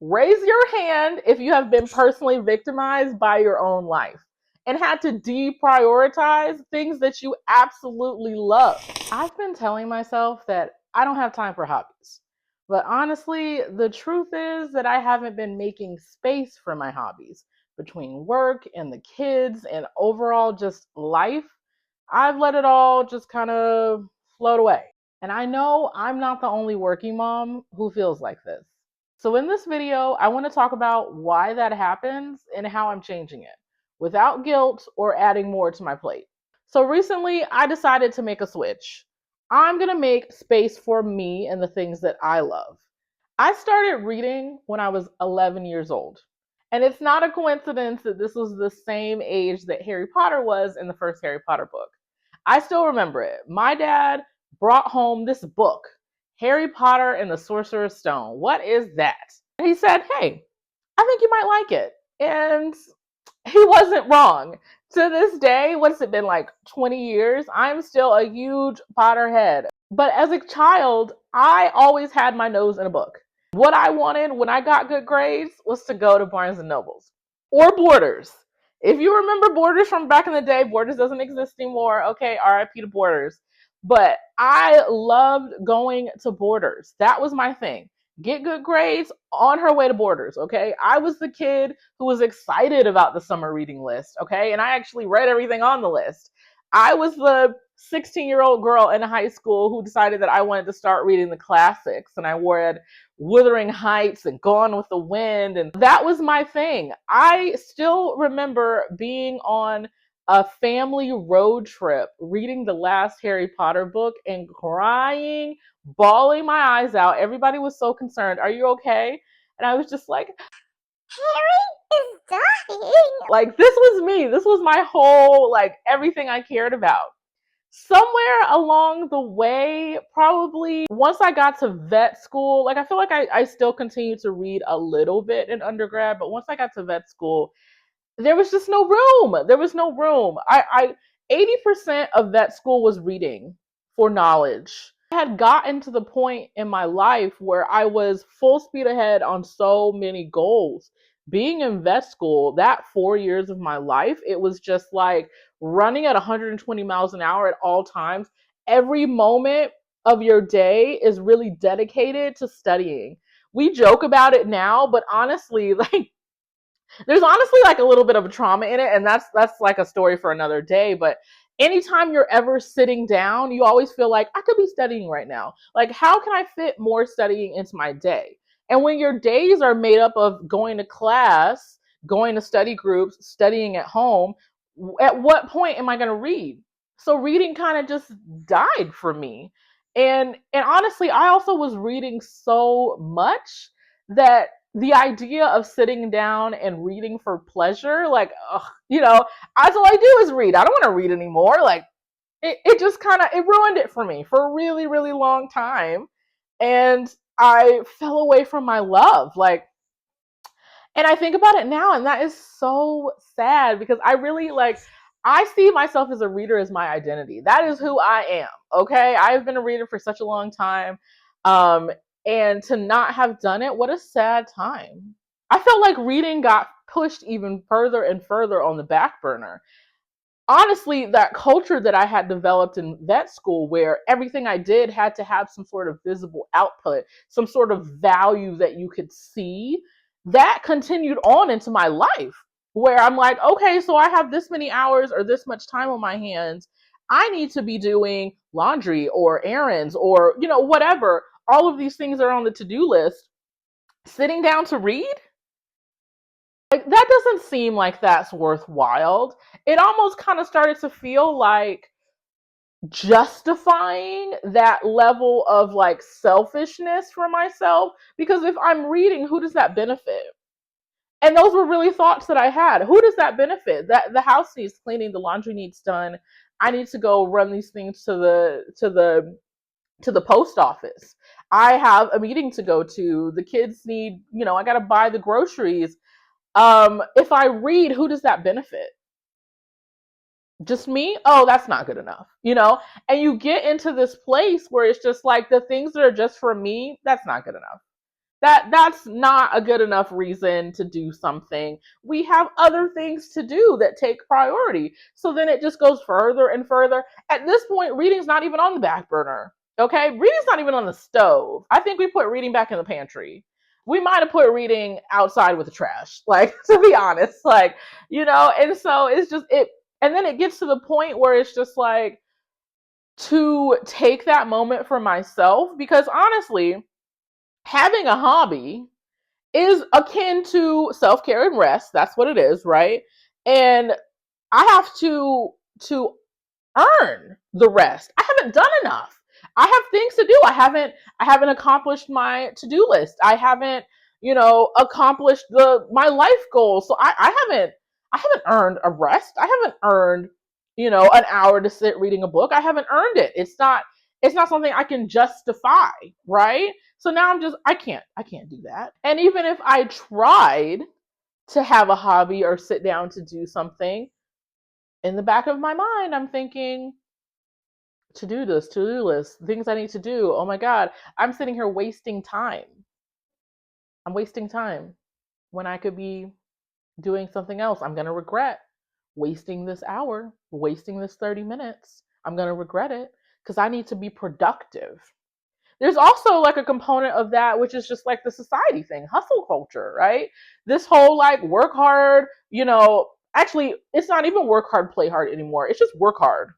Raise your hand if you have been personally victimized by your own life and had to deprioritize things that you absolutely love. I've been telling myself that I don't have time for hobbies. But honestly, the truth is that I haven't been making space for my hobbies. Between work and the kids and overall just life, I've let it all just kind of float away. And I know I'm not the only working mom who feels like this. So in this video, I want to talk about why that happens and how I'm changing it without guilt or adding more to my plate. So recently, I decided to make a switch. I'm going to make space for me and the things that I love. I started reading when I was 11 years old. And it's not a coincidence that this was the same age that Harry Potter was in the first Harry Potter book. I still remember it. My dad brought home this book, Harry Potter and the Sorcerer's Stone. What is that? And he said, hey, I think you might like it. And he wasn't wrong. To this day, what's it been, like 20 years? I'm still a huge Potterhead. But as a child, I always had my nose in a book. What I wanted when I got good grades was to go to Barnes and Nobles or Borders. If you remember Borders from back in the day, Borders doesn't exist anymore. Okay, RIP to Borders. But I loved going to Borders. That was my thing. Get good grades, on her way to Borders, okay? I was the kid who was excited about the summer reading list, okay? And I actually read everything on the list. I was the 16-year-old girl in high school who decided that I wanted to start reading the classics, and I read Wuthering Heights and Gone with the Wind, and that was my thing. I still remember being on a family road trip, reading the last Harry Potter book and crying, bawling my eyes out. Everybody was so concerned. Are you okay? And I was just like, Harry is dying. Like, this was me. This was my whole, like, everything I cared about. Somewhere along the way, probably once I got to vet school, like I feel like I still continued to read a little bit in undergrad, but once I got to vet school, there was just no room. There was no room. 80% of vet school was reading for knowledge. I had gotten to the point in my life where I was full speed ahead on so many goals. Being in vet school, that 4 years of my life, it was just like running at 120 miles an hour at all times. Every moment of your day is really dedicated to studying. We joke about it now, but honestly, like, there's honestly like a little bit of a trauma in it, and that's like a story for another day. But anytime you're ever sitting down, you always feel like I could be studying right now. Like, how can I fit more studying into my day? And when your days are made up of going to class, going to study groups, studying at home, at what point am I going to read? So reading kind of just died for me. And honestly, I also was reading so much that the idea of sitting down and reading for pleasure, like, ugh, that's all I do is read. I don't want to read anymore. Like, it just kind of, it ruined it for me for a really, really long time. And I fell away from my love. Like, and I think about it now, and that is so sad because I really like, I see myself as a reader as my identity. That is who I am. Okay. I've been a reader for such a long time. Um, and to not have done it, what a sad time. I felt like reading got pushed even further and further on the back burner. Honestly, that culture that I had developed in vet school, where everything I did had to have some sort of visible output, some sort of value that you could see, that continued on into my life, where I'm like, okay, so I have this many hours or this much time on my hands. I need to be doing laundry or errands or, whatever. All of these things are on the to-do list. Sitting down to read? Like, that doesn't seem like that's worthwhile. It almost kind of started to feel like justifying that level of like selfishness for myself, because if I'm reading, who does that benefit? And those were really thoughts that I had. Who does that benefit? That the house needs cleaning, the laundry needs done. I need to go run these things to the post office. I have a meeting to go to. The kids need, I got to buy the groceries. If I read, who does that benefit? Just me? Oh, that's not good enough, And you get into this place where it's just like the things that are just for me, that's not good enough. That's not a good enough reason to do something. We have other things to do that take priority. So then it just goes further and further. At this point, reading's not even on the back burner. Okay? Reading's not even on the stove. I think we put reading back in the pantry. We might have put reading outside with the trash, like, to be honest. Like, and so it's just it. And then it gets to the point where it's just like, to take that moment for myself, because honestly, having a hobby is akin to self-care and rest. That's what it is, right? And I have to earn the rest. I haven't done enough. I have things to do. I haven't accomplished my to-do list. I haven't, accomplished my life goals. So I haven't earned a rest. I haven't earned, an hour to sit reading a book. I haven't earned it. It's not something I can justify, right? So now I can't do that. And even if I tried to have a hobby or sit down to do something, in the back of my mind, I'm thinking, to-do list, things I need to do. Oh my God, I'm sitting here wasting time. I'm wasting time when I could be doing something else. I'm going to regret wasting this hour, wasting this 30 minutes. I'm going to regret it because I need to be productive. There's also like a component of that, which is just like the society thing, hustle culture, right? This whole like work hard, actually, it's not even work hard, play hard anymore. It's just work hard,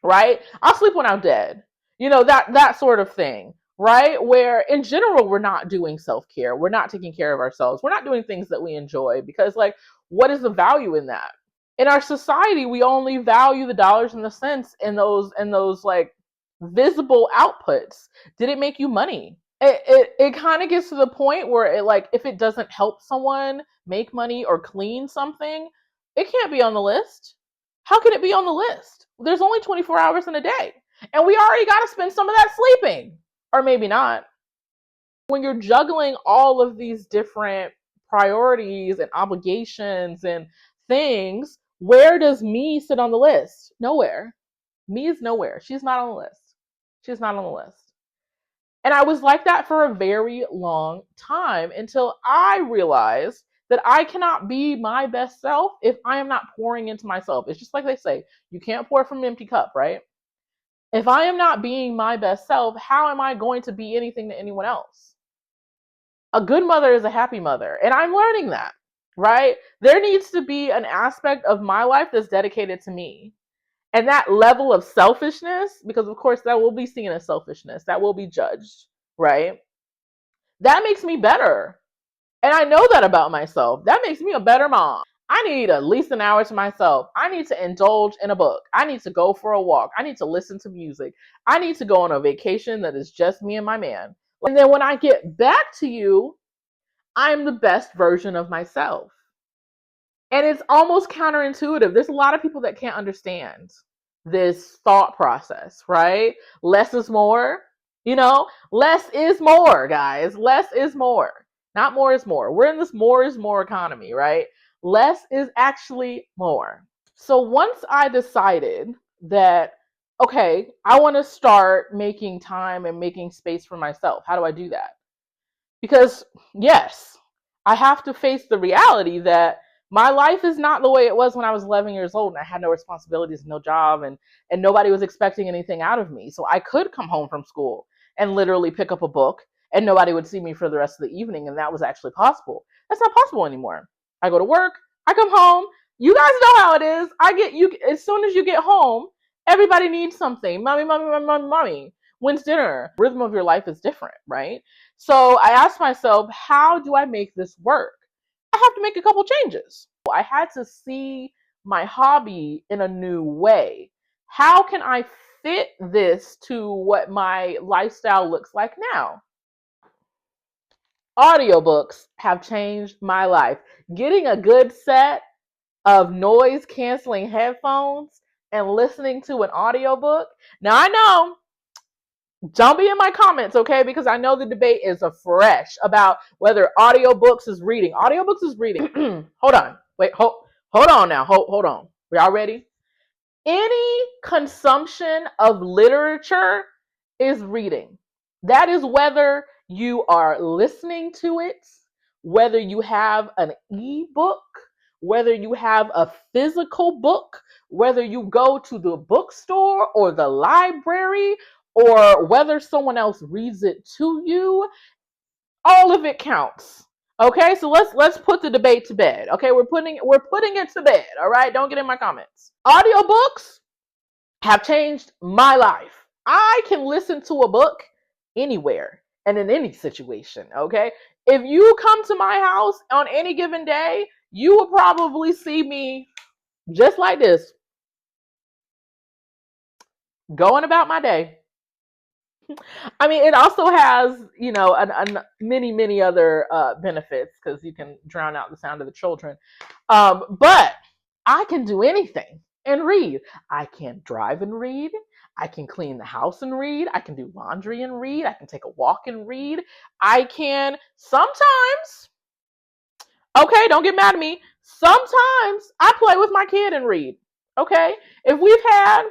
right? I'll sleep when I'm dead. That sort of thing, right? Where in general, we're not doing self-care. We're not taking care of ourselves. We're not doing things that we enjoy because, like, what is the value in that? In our society, we only value the dollars and the cents in those like visible outputs. Did it make you money? It kind of gets to the point where it, like, if it doesn't help someone make money or clean something, it can't be on the list. How can it be on the list? There's only 24 hours in a day, and we already got to spend some of that sleeping, or maybe not. When you're juggling all of these different priorities and obligations and things, where does me sit on the list? Nowhere. Me is nowhere. She's not on the list. She's not on the list. And I was like that for a very long time until I realized that I cannot be my best self if I am not pouring into myself. It's just like they say, you can't pour from an empty cup, right? If I am not being my best self, how am I going to be anything to anyone else? A good mother is a happy mother, and I'm learning that, right? There needs to be an aspect of my life that's dedicated to me. And that level of selfishness, because of course that will be seen as selfishness, that will be judged, right? That makes me better. And I know that about myself. That makes me a better mom. I need at least an hour to myself. I need to indulge in a book. I need to go for a walk. I need to listen to music. I need to go on a vacation that is just me and my man. And then when I get back to you, I'm the best version of myself. And it's almost counterintuitive. There's a lot of people that can't understand this thought process, right? Less is more, less is more, guys. Less is more. Not more is more. We're in this more is more economy, right? Less is actually more. So once I decided that, okay, I want to start making time and making space for myself, how do I do that? Because, yes, I have to face the reality that my life is not the way it was when I was 11 years old and I had no responsibilities, no job, and nobody was expecting anything out of me. So I could come home from school and literally pick up a book and nobody would see me for the rest of the evening, and that was actually possible. That's not possible anymore. I go to work, I come home. You guys know how it is. As soon as you get home, everybody needs something. Mommy, mommy, mommy, mommy, mommy. When's dinner? Rhythm of your life is different, right? So I asked myself, how do I make this work? I have to make a couple changes. I had to see my hobby in a new way. How can I fit this to what my lifestyle looks like now? Audiobooks have changed my life. Getting a good set of noise canceling headphones and listening to an audiobook. Now I know, don't be in my comments, okay? Because I know the debate is fresh about whether audiobooks is reading. Audiobooks is reading. Hold on. Wait, hold on now. Hold on. We all ready? Any consumption of literature is reading. That is whether you are listening to it, whether you have an ebook, whether you have a physical book, whether you go to the bookstore or the library, or whether someone else reads it to you, all of it counts. Okay, so let's put the debate to bed. Okay, we're putting it to bed. All right, don't get in my comments. Audiobooks have changed my life. I can listen to a book anywhere and in any situation. Okay, if you come to my house on any given day, you will probably see me just like this, going about my day. I mean, it also has, many other benefits because you can drown out the sound of the children. But I can do anything and read. I can drive and read. I can clean the house and read. I can do laundry and read. I can take a walk and read. I can sometimes, okay, don't get mad at me. Sometimes I play with my kid and read. Okay, if we've had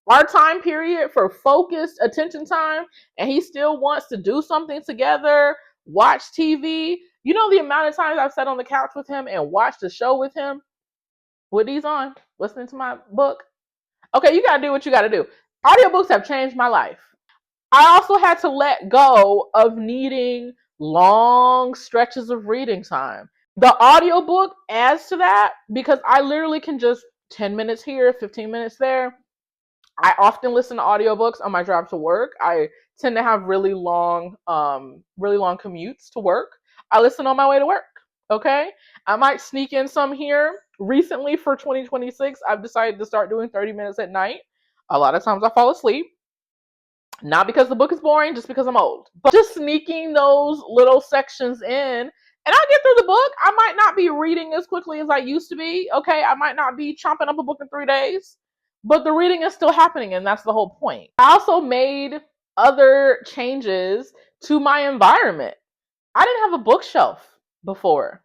our time period for focused attention time and he still wants to do something together, watch TV, you know the amount of times I've sat on the couch with him and watched a show with him with these on, listening to my book. Okay, you gotta do what you gotta do. Audiobooks have changed my life. I also had to let go of needing long stretches of reading time. The audiobook adds to that because I literally can just 10 minutes here, 15 minutes there. I often listen to audiobooks on my drive to work. I tend to have really long commutes to work. I listen on my way to work. Okay. I might sneak in some here. Recently for 2026, I've decided to start doing 30 minutes at night. A lot of times I fall asleep. Not because the book is boring, just because I'm old. But just sneaking those little sections in, and I get through the book. I might not be reading as quickly as I used to be. Okay, I might not be chomping up a book in 3 days, but the reading is still happening, and that's the whole point. I also made other changes to my environment. I didn't have a bookshelf before.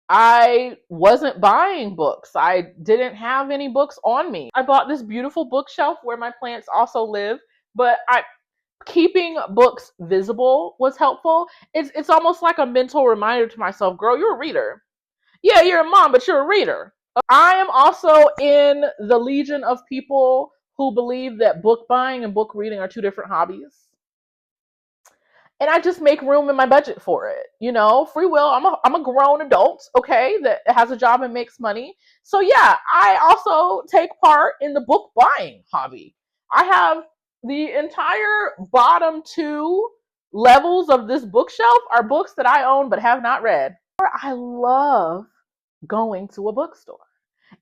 I wasn't buying books. I didn't have any books on me. I bought this beautiful bookshelf where my plants also live, but keeping books visible was helpful. It's almost like a mental reminder to myself, girl, you're a reader. Yeah, you're a mom, but you're a reader. I am also in the legion of people who believe that book buying and book reading are two different hobbies. And I just make room in my budget for it. Free will. I'm a grown adult, okay, that has a job and makes money. So yeah, I also take part in the book buying hobby. I have the entire bottom two levels of this bookshelf are books that I own but have not read. I love going to a bookstore.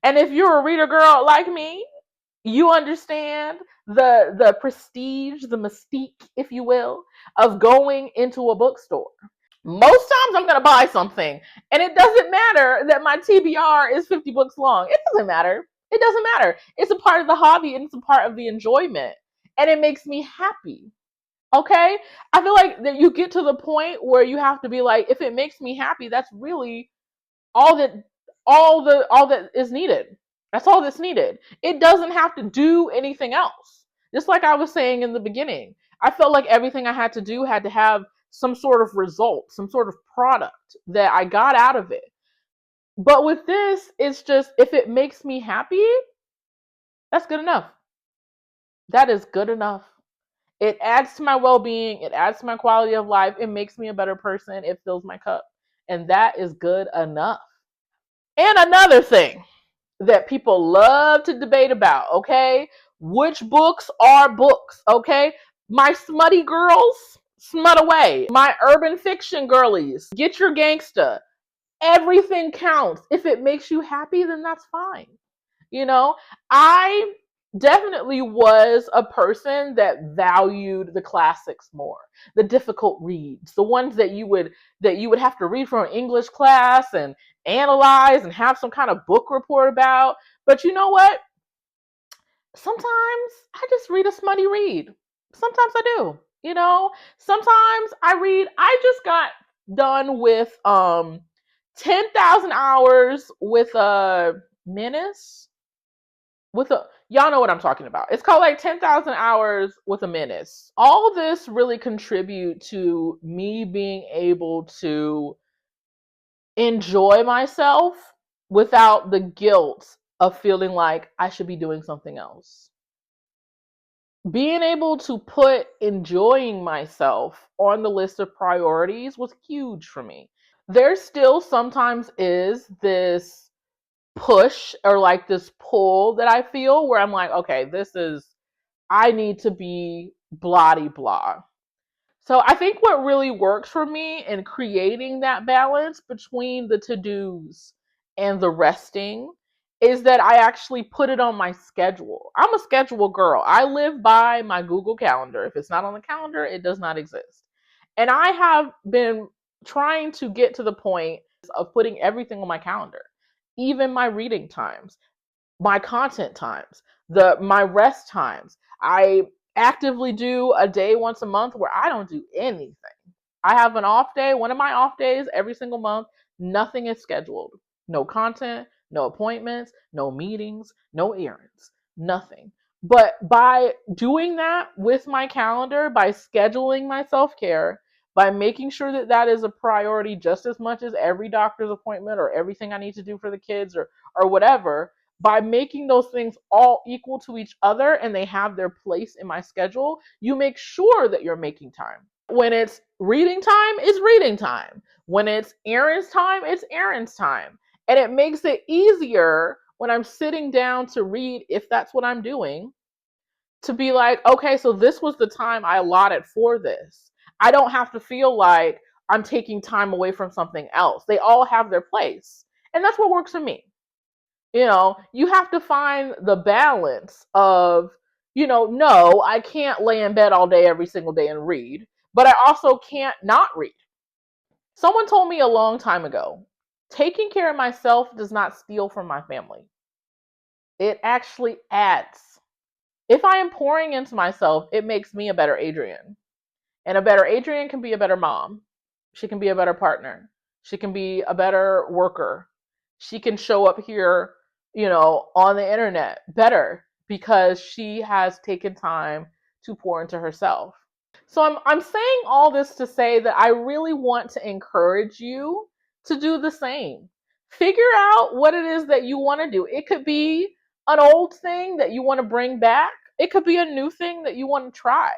And if you're a reader girl like me, you understand the prestige, the mystique, if you will, of going into a bookstore. Most times I'm going to buy something, and it doesn't matter that my TBR is 50 books long. It doesn't matter. It doesn't matter. It's a part of the hobby and it's a part of the enjoyment, and it makes me happy. Okay? I feel like that you get to the point where you have to be like, if it makes me happy, that's really all that all that is needed. That's all that's needed. It doesn't have to do anything else. Just like I was saying in the beginning, I felt like everything I had to do had to have some sort of result, some sort of product that I got out of it. But with this, it's just if it makes me happy, that's good enough. That is good enough. It adds to my well-being, it adds to my quality of life, it makes me a better person, it fills my cup. And that is good enough. And another thing that people love to debate about, okay? Which books are books, okay? My smutty girls, smut away. My urban fiction girlies, get your gangsta. Everything counts. If it makes you happy, then that's fine. I definitely was a person that valued the classics more, the difficult reads, the ones that you would have to read from an English class and analyze and have some kind of book report about. But you know what? Sometimes I just read a smutty read. Sometimes I do. Sometimes I read. I just got done with 10,000 hours with a menace with a Y'all know what I'm talking about. It's called like 10,000 Hours with a Menace. All this really contribute to me being able to enjoy myself without the guilt of feeling like I should be doing something else. Being able to put enjoying myself on the list of priorities was huge for me. There still sometimes is this push or like this pull that I feel where I'm like, okay, I need to be blah blah. So I think what really works for me in creating that balance between the to-dos and the resting is that I actually put it on my schedule. I'm a schedule girl. I live by my Google Calendar. If it's not on the calendar, it does not exist. And I have been trying to get to the point of putting everything on my calendar, even my reading times, my content times, my rest times. I actively do a day once a month where I don't do anything. I have an off day, one of my off days every single month. Nothing is scheduled. No content, no appointments, no meetings, no errands, nothing. But by doing that with my calendar, by scheduling my self-care, by making sure that that is a priority just as much as every doctor's appointment or everything I need to do for the kids or whatever, by making those things all equal to each other and they have their place in my schedule, you make sure that you're making time. When it's reading time, it's reading time. When it's errands time, it's errands time. And it makes it easier when I'm sitting down to read, if that's what I'm doing, to be like, okay, so this was the time I allotted for this. I don't have to feel like I'm taking time away from something else. They all have their place. And that's what works for me. You have to find the balance of, no, I can't lay in bed all day every single day and read, but I also can't not read. Someone told me a long time ago, taking care of myself does not steal from my family. It actually adds. If I am pouring into myself, it makes me a better Adrian. And a better Adrian can be a better mom. She can be a better partner. She can be a better worker. She can show up here, on the internet better because she has taken time to pour into herself. So I'm saying all this to say that I really want to encourage you to do the same. Figure out what it is that you want to do. It could be an old thing that you want to bring back. It could be a new thing that you want to try.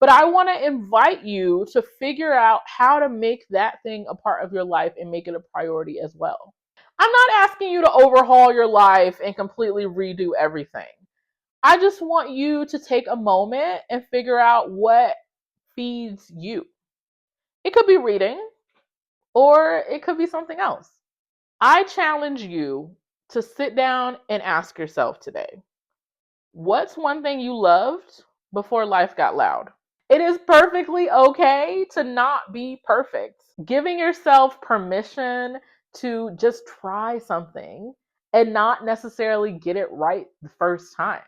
But I want to invite you to figure out how to make that thing a part of your life and make it a priority as well. I'm not asking you to overhaul your life and completely redo everything. I just want you to take a moment and figure out what feeds you. It could be reading, or it could be something else. I challenge you to sit down and ask yourself today, what's one thing you loved before life got loud? It is perfectly okay to not be perfect. Giving yourself permission to just try something and not necessarily get it right the first time.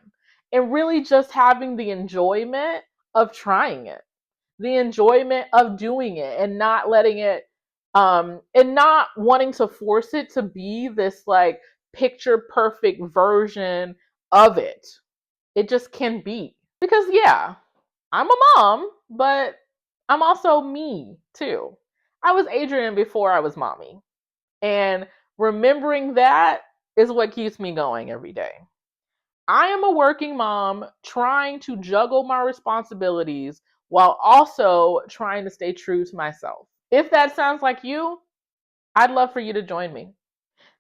And really just having the enjoyment of trying it, the enjoyment of doing it and not letting it, and not wanting to force it to be this like picture perfect version of it. It just can be. Because yeah, I'm a mom, but I'm also me too. I was Adrian before I was mommy. And remembering that is what keeps me going every day. I am a working mom trying to juggle my responsibilities while also trying to stay true to myself. If that sounds like you, I'd love for you to join me.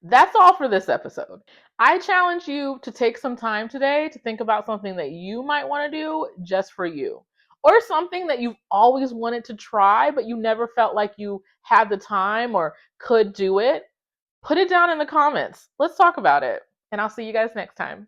That's all for this episode. I challenge you to take some time today to think about something that you might want to do just for you, or something that you've always wanted to try, but you never felt like you had the time or could do it. Put it down in the comments. Let's talk about it. And I'll see you guys next time.